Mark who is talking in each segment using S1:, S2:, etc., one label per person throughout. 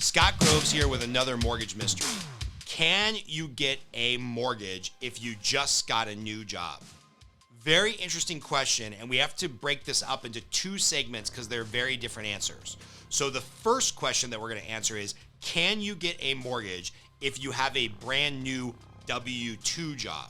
S1: Scott Groves here with another mortgage mystery. Can you get a mortgage if you just got a new job? Very interesting question, and we have to break this up into two segments because they're very different answers. So the first question that we're going to answer is, can you get a mortgage if you have a brand new W-2 job?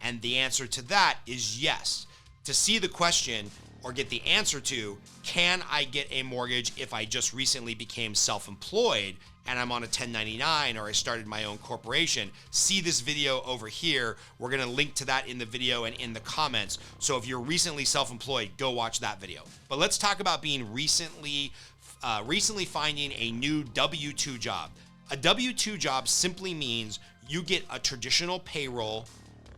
S1: And the answer to that is yes. To see the question or get the answer to, can I get a mortgage if I just recently became self-employed and I'm on a 1099 or I started my own corporation, see this video over here. We're going to link to that in the video and in the comments. So if you're recently self-employed, go watch that video. But let's talk about being recently finding a new W-2 job. A W-2 job simply means you get a traditional payroll,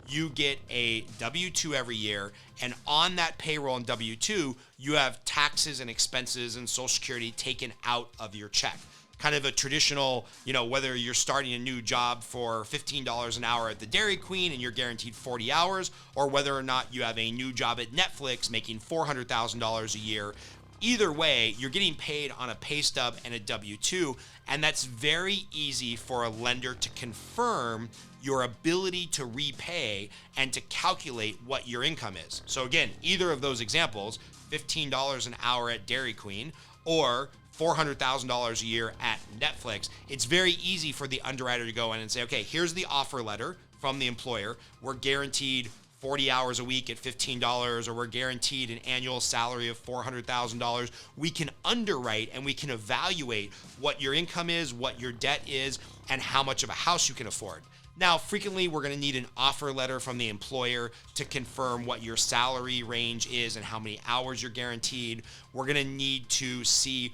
S1: you get a W-2 every year, and on that payroll and W-2, you have taxes and expenses and Social Security taken out of your check. Kind of a traditional, whether you're starting a new job for $15 an hour at the Dairy Queen and you're guaranteed 40 hours, or whether or not you have a new job at Netflix making $400,000 a year. Either way, you're getting paid on a pay stub and a W-2, and that's very easy for a lender to confirm your ability to repay and to calculate what your income is. So again, either of those examples, $15 an hour at Dairy Queen or $400,000 a year at Netflix, it's very easy for the underwriter to go in and say, okay, here's the offer letter from the employer. We're guaranteed 40 hours a week at $15, or we're guaranteed an annual salary of $400,000. We can underwrite and we can evaluate what your income is, what your debt is, and how much of a house you can afford. Now, frequently, we're going to need an offer letter from the employer to confirm what your salary range is and how many hours you're guaranteed. We're going to need to see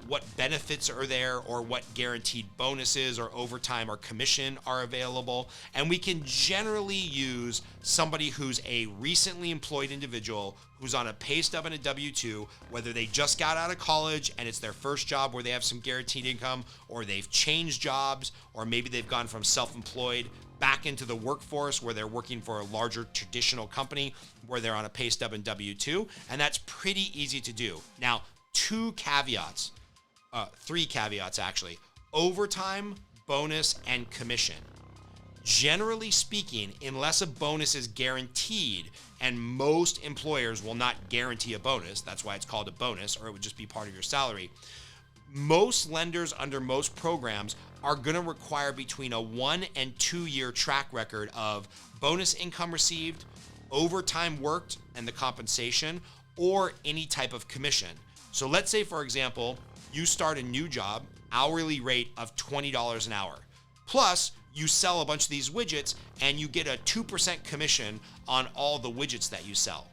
S1: what benefits are there or what guaranteed bonuses or overtime or commission are available. And we can generally use somebody who's a recently employed individual who's on a pay stub and a W-2, whether they just got out of college and it's their first job where they have some guaranteed income, or they've changed jobs, or maybe they've gone from self-employed back into the workforce where they're working for a larger traditional company where they're on a pay stub and W-2. And that's pretty easy to do. Now, three caveats actually: overtime, bonus, and commission. Generally speaking, unless a bonus is guaranteed, and most employers will not guarantee a bonus, that's why it's called a bonus, or it would just be part of your salary. Most lenders under most programs are going to require between a 1 and 2 year track record of bonus income received, overtime worked and the compensation, or any type of commission. So let's say, for example, you start a new job, hourly rate of $20 an hour. Plus, you sell a bunch of these widgets and you get a 2% commission on all the widgets that you sell.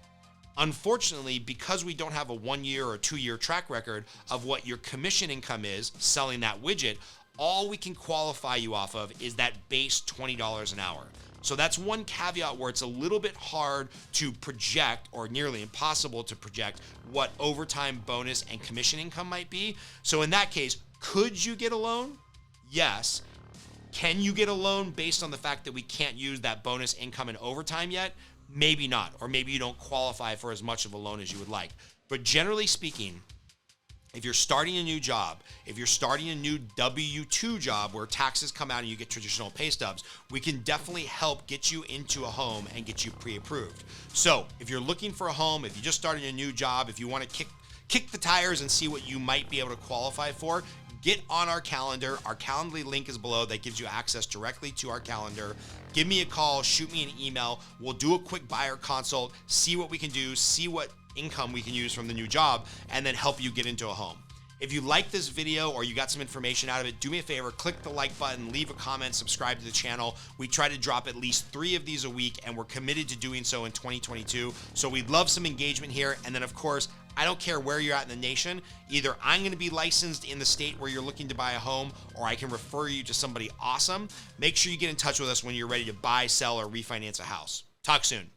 S1: Unfortunately, because we don't have a 1 year or 2 year track record of what your commission income is selling that widget, all we can qualify you off of is that base $20 an hour. So that's one caveat where it's a little bit hard to project, or nearly impossible to project, what overtime, bonus, and commission income might be. So in that case, could you get a loan? Yes. Can you get a loan based on the fact that we can't use that bonus income and overtime yet? Maybe not, or maybe you don't qualify for as much of a loan as you would like. But generally speaking, if you're starting a new job, if you're starting a new W-2 job where taxes come out and you get traditional pay stubs, we can definitely help get you into a home and get you pre-approved. So if you're looking for a home, if you just started a new job, if you want to kick the tires and see what you might be able to qualify for, get on our calendar. Our Calendly link is below. That gives you access directly to our calendar. Give me a call, shoot me an email. We'll do a quick buyer consult, see what we can do, see what income we can use from the new job, and then help you get into a home. If you like this video or you got some information out of it, do me a favor, click the like button, leave a comment, subscribe to the channel. We try to drop at least 3 of these a week, and we're committed to doing so in 2022. So we'd love some engagement here. And then, of course, I don't care where you're at in the nation. Either I'm going to be licensed in the state where you're looking to buy a home, or I can refer you to somebody awesome. Make sure you get in touch with us when you're ready to buy, sell, or refinance a house. Talk soon.